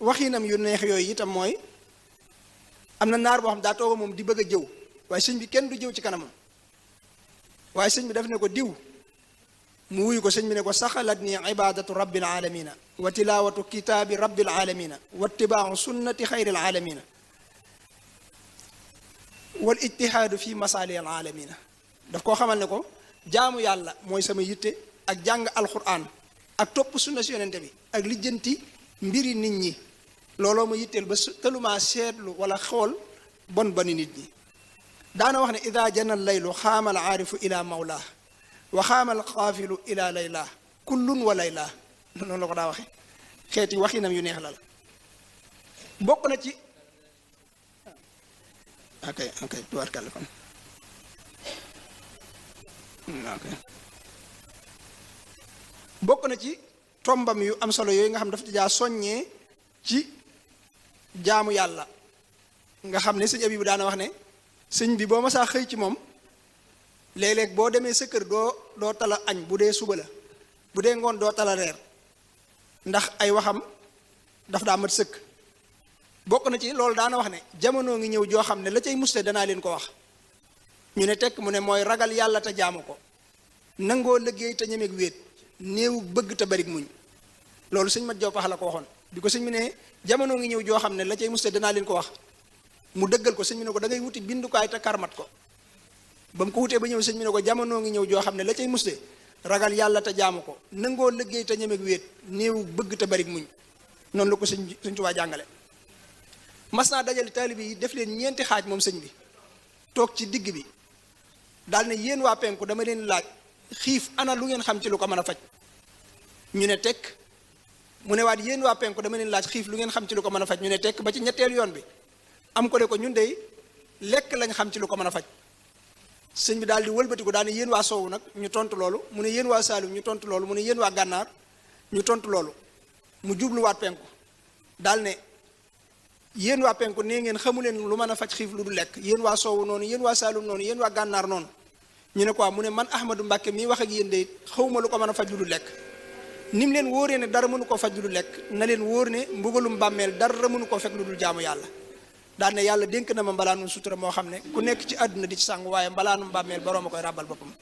waxinam yu neex yooyu itam mooy am na naar boo xam daa tooga moom di bëgg a jëw waaye sëñ bi kenn du jëw ci kanamam waaye sëñ bi daf ne ko diw mu wuyu ko sëñ bi ne ko saxalat ni ibadatu rabbil alamina wa tilawatu kitaabi rabbil alamina wa ittibaau sunnati xayril alamina wal ijtihaadu fi masaali al alamina daf koo xamal ne ko jaamu yàlla mooy sama yitte ak jàng alquran ak topp sunna si yonente bi ak lijjanti mbiri nit ñi looloo ma yitteel ba tëlumaa seetlu wala xool bon bani nit ñi daana wax ne ida jana laylu xaamal aarifu ila mawlaa wa xaamal xaafilu ila layla kullun wa layla noonu la ko daa waxe xeeti waxinam yu neex la bokk na ci ok tubaarkàlla kon ok bokk na ci tombam yu am solo yooyu nga xam dafa jaa soññee ci jaamu yàlla nga xam ne sëñ Abibu daana wax ne sëñ bi boo ma saa xëy ci moom léeg-léeg boo demee sa kër doo tala añ bu dee suba la bu dee ngoon doo tala reer ndax ay waxam daf daa mat sëkk bokk na ci loolu daana wax ne jamono ngi ñëw joo xam ne la cay muste danaa leen ko wax ñu ne tekk mu ne mooy ragal yàlla te jaamu ko nangoo liggéey te ñemeeg wéet néew bëgg te barik muñ loolu sëñ mat jow pax la ko waxoon bi ko sëñ bi ne jamono ngi ñëw joo xam ne la cay muste danaa leen ko wax mu dëggal ko sëñ bi ne ko da ngay wuti bindukaay te karmat ko ba mu ko wutee ba ñëw sëñ bi ne ko jamono ngi ñëw joo xam ne la cay muste ragal yàlla te jaamu ko nangoo liggéey te ñemeeg wéet néew bëgg te barik muñ noonu la ko sëñ Tuubaa jàngale mas naa dajale taalibe yi def leen ñeenti xaaj moom sëñ bi toog ci digg bi daal ne yéen waa penku dama leen laaj xiif ana lu ngeen xam ci lu ko mën a faj ñu ne tekk mu ne waat yéen waa penku dama leen laaj xiif lu ngeen xam ci lu ko mën a faj ñu ne tekk ba ci ñetteelu yoon bi am ko ne ko ñun dey lekk lañ xam ci lu ko mën a faj sëñ bi daal di wëlbati ko daal ne yéen waa soowu nag ñu tontu loolu mu ne yéen waa Saalum ñu tontu loolu mu ne yéen waa gànnaar ñu tontu loolu mu jubluwaat penku daal ne yéen waa penku nee ngeen xamu leen lu mën a faj xiif lu du lekk yéen waa soowu noonu yéen waa Saalum noonu yéen waa gànnaar noonu ñu ne quoi mu ne man Ahmadou Mbàkke mii wax ak yéen de xawma lu ko mën a faj lu du lekk ni mu leen wóoree ne dara mënu koo faj lu du lekk na leen wóor ne mbugalum bàmmeel dara mënu koo fekk lu dul jaamu yàlla daal ne yàlla dénk na ma mbalaanum sutura moo xam ne ku nekk ci àdduna di ci sàng waaye mbalaanum bàmmeel boroom a koy ràbbal boppam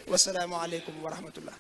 wasalaamu aleykum wa rahmatullah